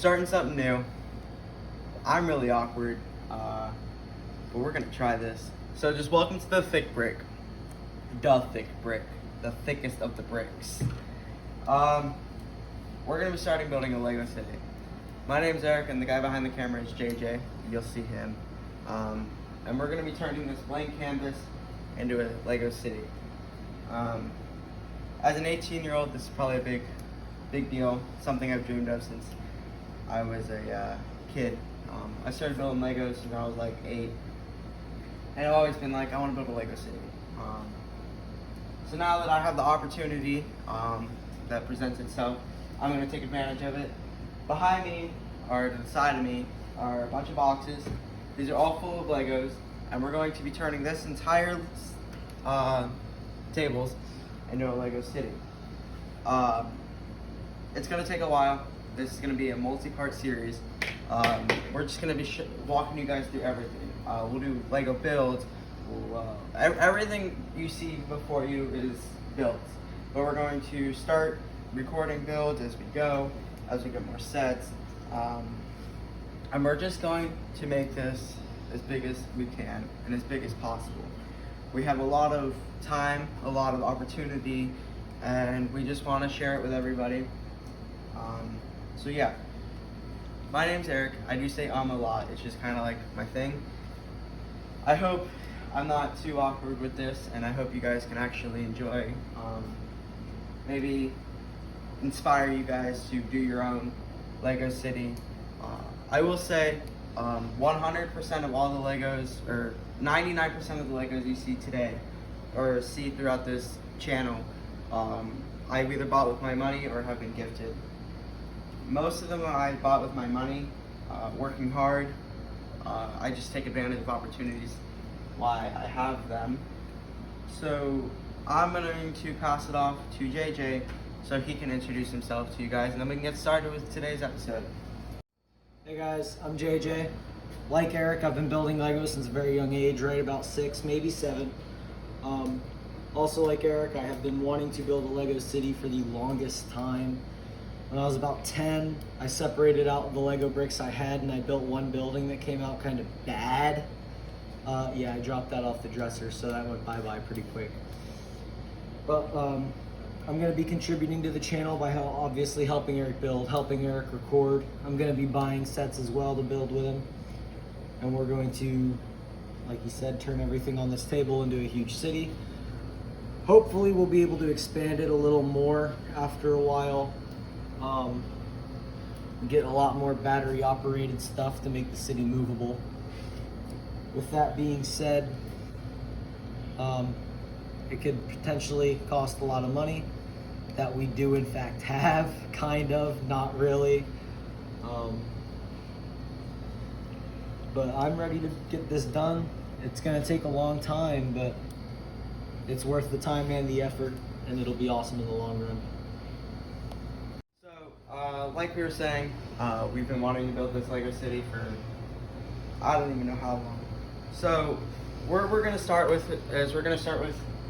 starting something new. I'm really awkward, but we're gonna try this. So just welcome to the thick brick. The thick brick. The thickest of the bricks. We're gonna be starting building a Lego city. My name's Eric, and the guy behind the camera is JJ. You'll see him. And we're gonna be turning this blank canvas into a Lego city. As an 18-year-old, this is probably a big deal. Something I've dreamed of since I was a kid. I started building Legos when I was like 8, and I've always been like, I want to build a Lego city. So now that I have the opportunity that presents itself, I'm going to take advantage of it. Behind me, or to the side of me, are a bunch of boxes. These are all full of Legos, and we're going to be turning this entire tables into a Lego city. It's going to take a while. This is going to be a multi-part series. We're just going to be walking you guys through everything. We'll do Lego builds. Everything you see before you is built. But we're going to start recording builds as we go, as we get more sets. And we're just going to make this as big as we can and as big as possible. We have a lot of time, a lot of opportunity, and we just want to share it with everybody. So yeah, my name's Eric. I do say a lot. It's just kind of like my thing. I hope I'm not too awkward with this, and I hope you guys can actually enjoy, maybe inspire you guys to do your own Lego city. I will say 100% of all the Legos, or 99% of the Legos you see today or see throughout this channel, I've either bought with my money or have been gifted. Most of them I bought with my money, working hard. I just take advantage of opportunities while I have them. So I'm going to pass it off to JJ so he can introduce himself to you guys, and then we can get started with today's episode. Hey guys, I'm JJ. Like Eric, I've been building Legos since a very young age, right about 6, maybe 7. Also like Eric, I have been wanting to build a Lego city for the longest time. When I was about 10, I separated out the Lego bricks I had and I built one building that came out kind of bad. Yeah, I dropped that off the dresser, so that went bye-bye pretty quick. But I'm going to be contributing to the channel by obviously helping Eric build, helping Eric record. I'm going to be buying sets as well to build with him. And we're going to, like he said, turn everything on this table into a huge city. Hopefully we'll be able to expand it a little more after a while. Get a lot more battery operated stuff to make the city movable. With that being said, it could potentially cost a lot of money that we do in fact have, kind of, not really. But I'm ready to get this done. It's gonna take a long time, but it's worth the time and the effort, and it'll be awesome in the long run. So, like we were saying, we've been wanting to build this Lego city for I don't even know how long. So, we're gonna start with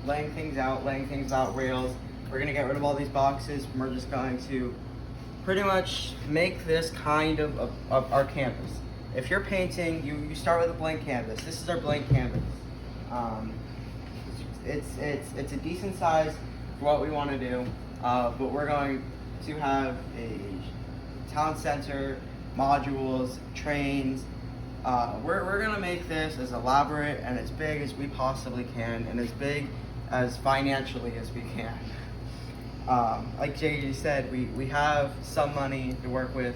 laying things out, rails. We're gonna get rid of all these boxes, and we're just going to pretty much make this kind of our canvas. If you're painting, you start with a blank canvas. This is our blank canvas. It's a decent size for what we want to do, but we're going to have a town center, modules, trains. We're gonna make this as elaborate and as big as we possibly can, and as big as financially as we can. Like JJ said, we have some money to work with,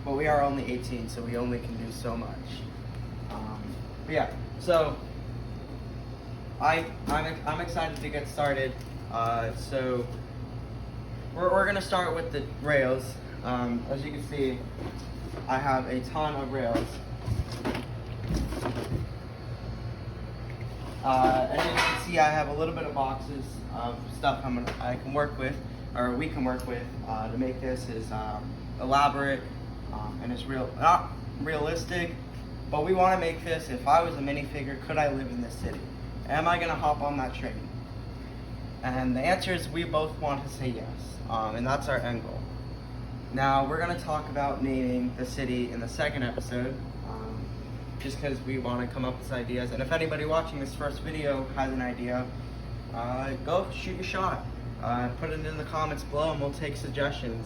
but we are only 18, so we only can do so much. But yeah, so I'm excited to get started. So we're gonna start with the rails. As you can see, I have a ton of rails. And as you can see, I have a little bit of boxes of stuff I can work with, or we can work with, to make this as elaborate and as not realistic. But we want to make this, if I was a minifigure, could I live in this city? Am I going to hop on that train? And the answer is we both want to say yes, and that's our end goal. Now we're gonna talk about naming the city in the second episode, just because we want to come up with ideas. And if anybody watching this first video has an idea, go shoot your shot. Put it in the comments below, and we'll take suggestions.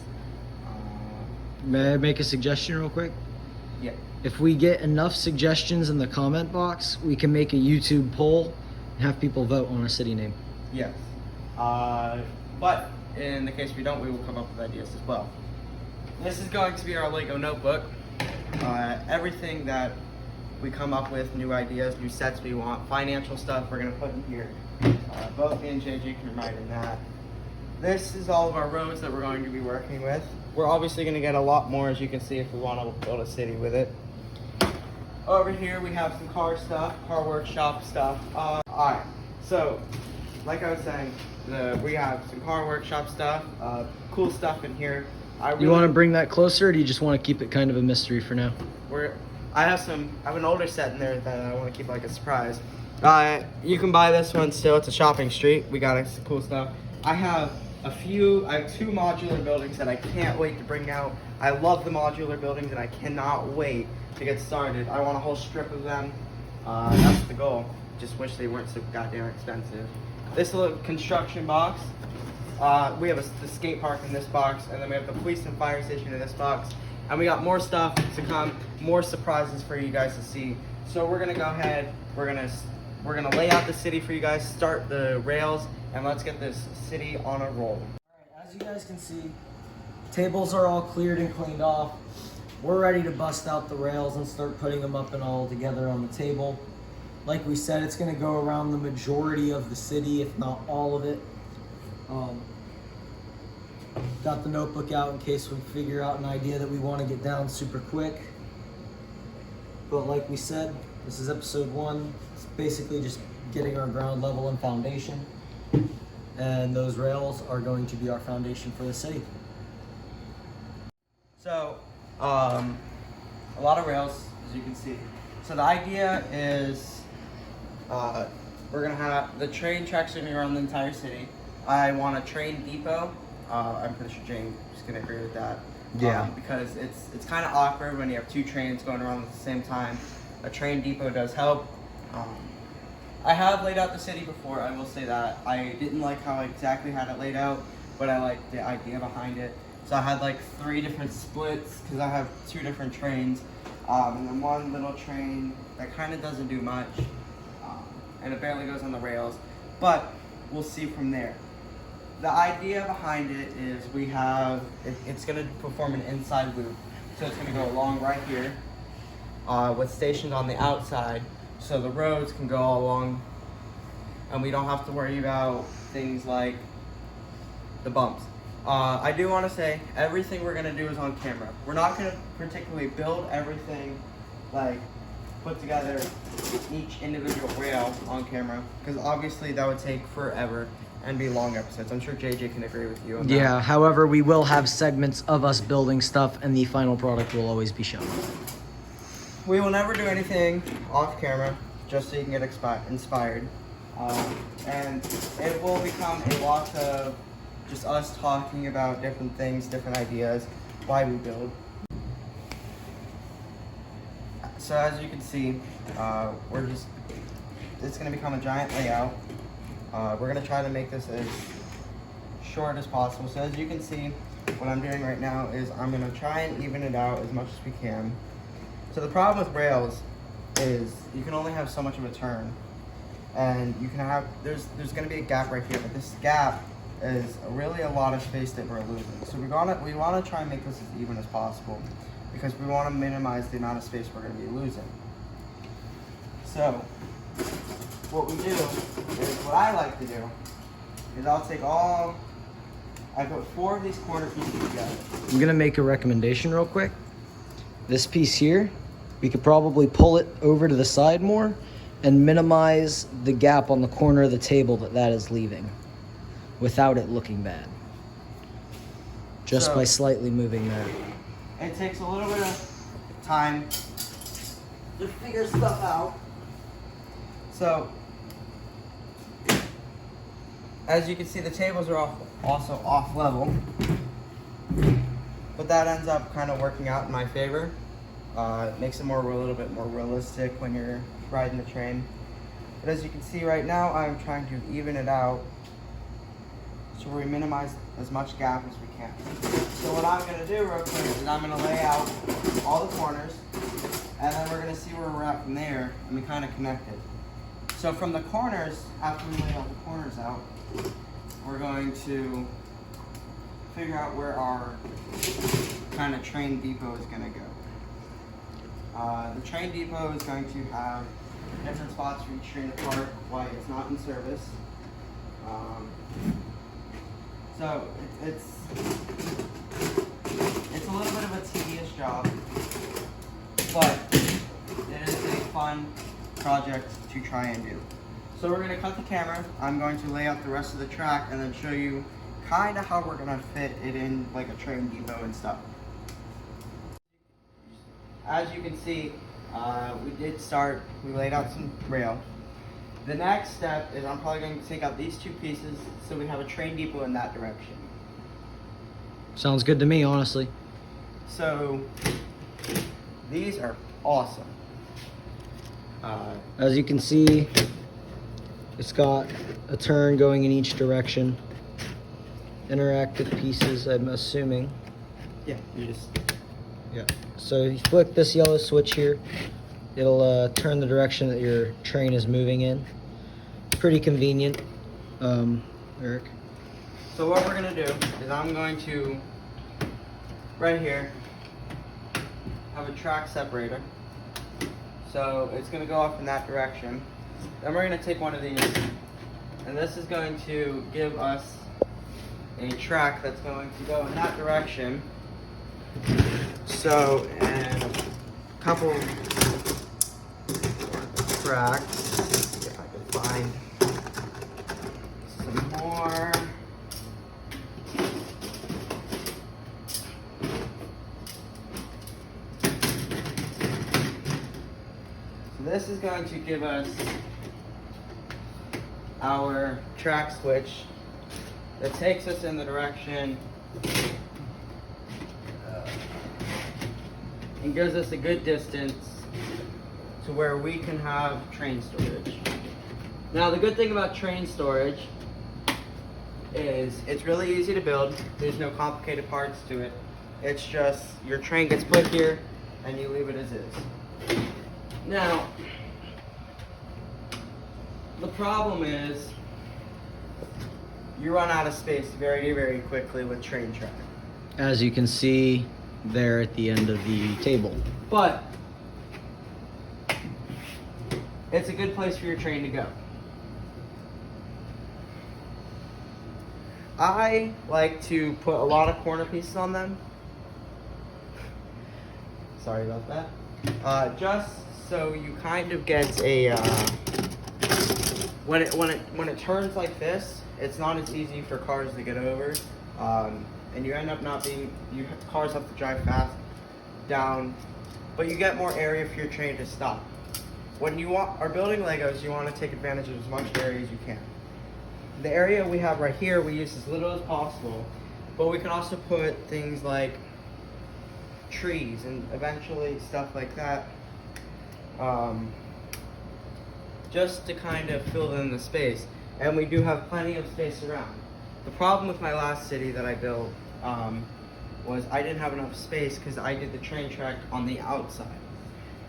May I make a suggestion real quick? Yeah. If we get enough suggestions in the comment box, we can make a YouTube poll and have people vote on a city name. Yes. But in the case we don't, we will come up with ideas as well. This is going to be our Lego notebook. Everything that we come up with, new ideas, new sets we want, financial stuff, we're going to put in here. Both me and JJ can write in that. This is all of our roads that we're going to be working with. We're obviously going to get a lot more, as you can see, if we want to build a city with it. Over here we have some car stuff, car workshop stuff. Alright, so like I was saying, we have some car workshop stuff, cool stuff in here. You want to bring that closer, or do you just want to keep it kind of a mystery for now? I have an older set in there that I want to keep like a surprise. You can buy this one still. It's a shopping street. We got some cool stuff. I have two modular buildings that I can't wait to bring out. I love the modular buildings and I cannot wait to get started. I want a whole strip of them. That's the goal. Just wish they weren't so goddamn expensive. This little construction box. We have the skate park in this box, and then we have the police and fire station in this box. And we got more stuff to come, more surprises for you guys to see. So we're gonna go ahead, we're gonna lay out the city for you guys, start the rails, and let's get this city on a roll. Alright, as you guys can see, tables are all cleared and cleaned off. We're ready to bust out the rails and start putting them up and all together on the table. Like we said, it's gonna go around the majority of the city, if not all of it. Got the notebook out in case we figure out an idea that we want to get down super quick. But like we said, this is episode 1. It's basically just getting our ground level and foundation. And those rails are going to be our foundation for the city. So, a lot of rails, as you can see. So the idea is, we're gonna have the train tracks are gonna run the entire city. I want a train depot. I'm pretty sure Jane is gonna agree with that. Yeah. Because it's kind of awkward when you have two trains going around at the same time. A train depot does help. I have laid out the city before, I will say that. I didn't like how I exactly had it laid out, but I liked the idea behind it. So I had like 3 different splits, because I have 2 different trains. And then one little train that kind of doesn't do much. And it barely goes on the rails. But we'll see from there. The idea behind it is it's going to perform an inside loop. So it's going to go along right here with stations on the outside. So the roads can go all along and we don't have to worry about things like the bumps. I do want to say everything we're going to do is on camera. We're not going to particularly build everything, like put together each individual rail on camera, because obviously that would take forever and be long episodes. I'm sure JJ can agree with you on that. Yeah, however, we will have segments of us building stuff and the final product will always be shown. We will never do anything off camera, just so you can get inspired. And it will become a lot of just us talking about different things, different ideas, why we build. So as you can see, it's gonna become a giant layout. We're gonna try to make this as short as possible. So as you can see, what I'm doing right now is I'm gonna try and even it out as much as we can. So the problem with rails is you can only have so much of a turn, and you can have there's gonna be a gap right here, but this gap is really a lot of space that we're losing. So we wanna try and make this as even as possible, because we want to minimize the amount of space we're going to be losing. So what we do is, what I like to do is I put 4 of these corner pieces together. I'm gonna make a recommendation real quick. This piece here, we could probably pull it over to the side more and minimize the gap on the corner of the table that is leaving without it looking bad. Just by slightly moving that. It takes a little bit of time to figure stuff out. So, as you can see, the tables are also off level. but that ends up kind of working out in my favor. It makes it a little bit more realistic when you're riding the train. But as you can see right now, I'm trying to even it out so we minimize as much gap as we can. So what I'm gonna do real quick is I'm gonna lay out all the corners, and then we're gonna see where we're at from there, and we kind of connect it. So from the corners, after we lay all the corners out, we're going to figure out where our kind of train depot is gonna go. The train depot is going to have different spots for each train to park while it's not in service. So it's a little bit of a tedious job, but it is a fun project to try and do. So we're going to cut the camera. I'm going to lay out the rest of the track and then show you kind of how we're going to fit it in like a train depot and stuff. As you can see, we laid out some rail. The next step is I'm probably going to take out these two pieces so we have a train depot in that direction. Sounds good to me, honestly. So these are awesome. As you can see, it's got a turn going in each direction. Interactive pieces, I'm assuming. Yeah, you just... Yeah. So you flick this yellow switch here, it'll turn the direction that your train is moving in. Pretty convenient, Eric. So what we're gonna do is I'm going to, right here, have a track separator. So it's gonna go off in that direction. Then we're gonna take one of these, and this is going to give us a track that's going to go in that direction. So, and a couple tracks, see if I can find some more. So this is going to give us our track switch that takes us in the direction and gives us a good distance to where we can have train storage. Now the good thing about train storage is it's really easy to build. There's no complicated parts to it. It's just your train gets put here and you leave it as is. Now, the problem is you run out of space very, very quickly with train track. As you can see there at the end of the table. But it's a good place for your train to go. I like to put a lot of corner pieces on them. Sorry about that. Just so you kind of get a when it turns like this, it's not as easy for cars to get over. And you end up cars have to drive fast down, but you get more area for your train to stop. When you are building Legos, you want to take advantage of as much area as you can. The area we have right here, we use as little as possible, but we can also put things like trees and eventually stuff like that, just to kind of fill in the space. And we do have plenty of space around. The problem with my last city that I built was I didn't have enough space because I did the train track on the outside.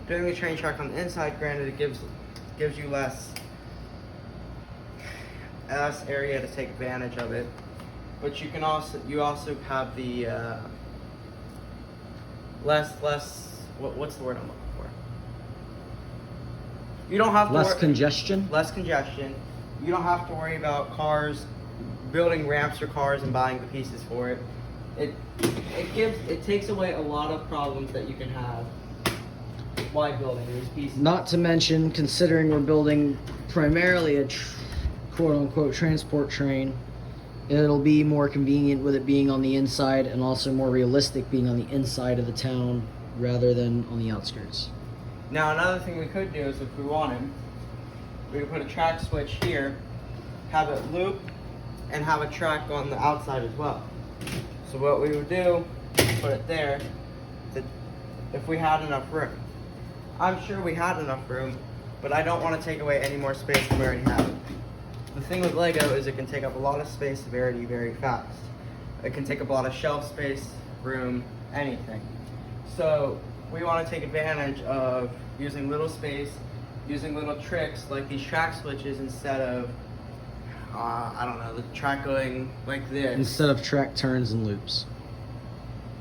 Doing the train track on the inside, granted, it gives you less area to take advantage of it, but you also have the what's the word I'm looking for? You don't have to Less congestion. Less congestion. You don't have to worry about cars, building ramps for cars and buying the pieces for it. It takes away a lot of problems that you can have while building these pieces. Not to mention, considering we're building primarily a quote-unquote transport train, it'll be more convenient with it being on the inside and also more realistic being on the inside of the town rather than on the outskirts. Now another thing we could do is if we wanted, we could put a track switch here, have it loop, and have a track on the outside as well. So what we would do put it there if we had enough room. I'm sure we had enough room, but I don't want to take away any more space than we already have. The thing with Lego is it can take up a lot of space very, very fast. It can take up a lot of shelf space, room, anything. So we want to take advantage of using little space, using little tricks like these track switches instead of, I don't know, the track going like this. Instead of track turns and loops.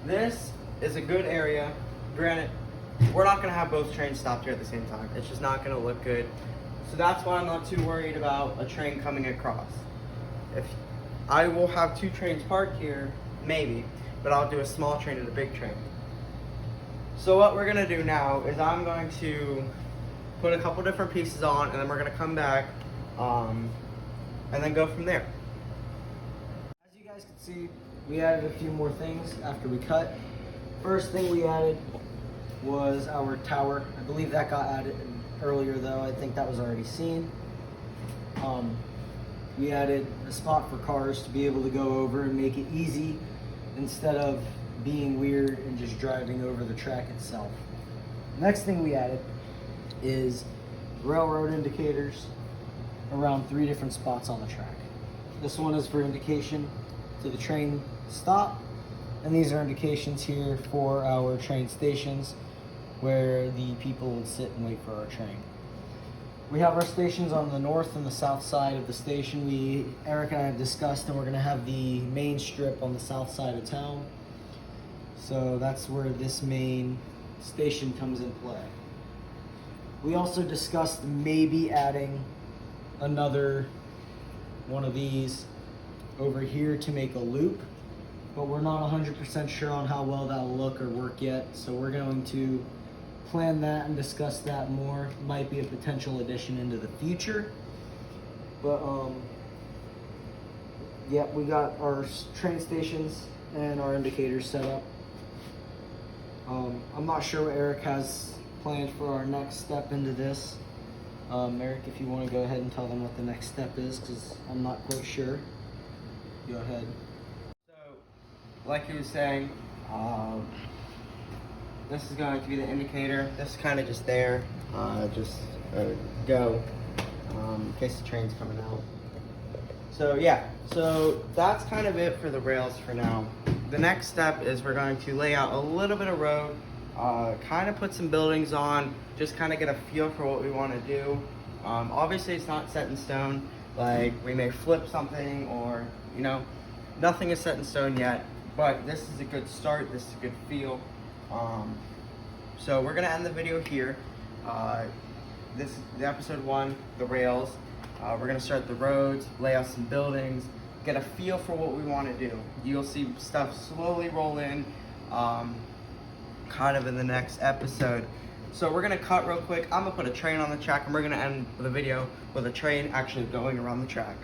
This is a good area. Granted, we're not going to have both trains stopped here at the same time. It's just not going to look good. So that's why I'm not too worried about a train coming across. If I will have 2 trains parked here, maybe, but I'll do a small train and a big train. So what we're going to do now is I'm going to put a couple different pieces on, and then we're going to come back and then go from there. As you guys can see, we added a few more things after we cut. First thing we added was our tower. I believe that got added earlier though. I think that was already seen. We added a spot for cars to be able to go over and make it easy instead of being weird and just driving over the track itself. Next thing we added is railroad indicators around 3 different spots on the track. This one is for indication to the train stop, and these are indications here for our train stations where the people would sit and wait for our train. We have our stations on the north and the south side of the station. Eric and I have discussed, and we're going to have the main strip on the south side of town. So that's where this main station comes in play. We also discussed maybe adding another one of these over here to make a loop, but we're not 100% sure on how well that'll look or work yet. So we're going to plan that and discuss that more. Might be a potential addition into the future. But yeah, we got our train stations and our indicators set up. I'm not sure what Eric has planned for our next step into this. Eric, if you want to go ahead and tell them what the next step is, because I'm not quite sure. Go ahead. So, like he was saying, this is going to be the indicator. This is kind of just there, go, in case the train's coming out. So yeah, so that's kind of it for the rails for now. The next step is we're going to lay out a little bit of road, kind of put some buildings on, just kind of get a feel for what we want to do. Obviously it's not set in stone, like we may flip something or, you know, nothing is set in stone yet, but this is a good start, this is a good feel. So we're gonna end the video here. This is the episode 1, the rails. We're gonna start the roads, lay out some buildings, get a feel for what we want to do. You'll see stuff slowly roll in, kind of in the next episode. So we're gonna cut real quick. I'm gonna put a train on the track, and we're gonna end the video with a train actually going around the track.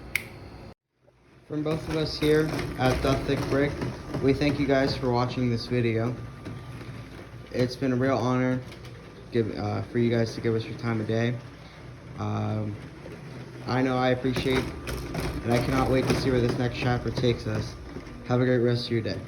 From both of us here at The Thick Brick, we thank you guys for watching this video. It's been a real honor for you guys to give us your time of day. I know I appreciate, and I cannot wait to see where this next chapter takes us. Have a great rest of your day.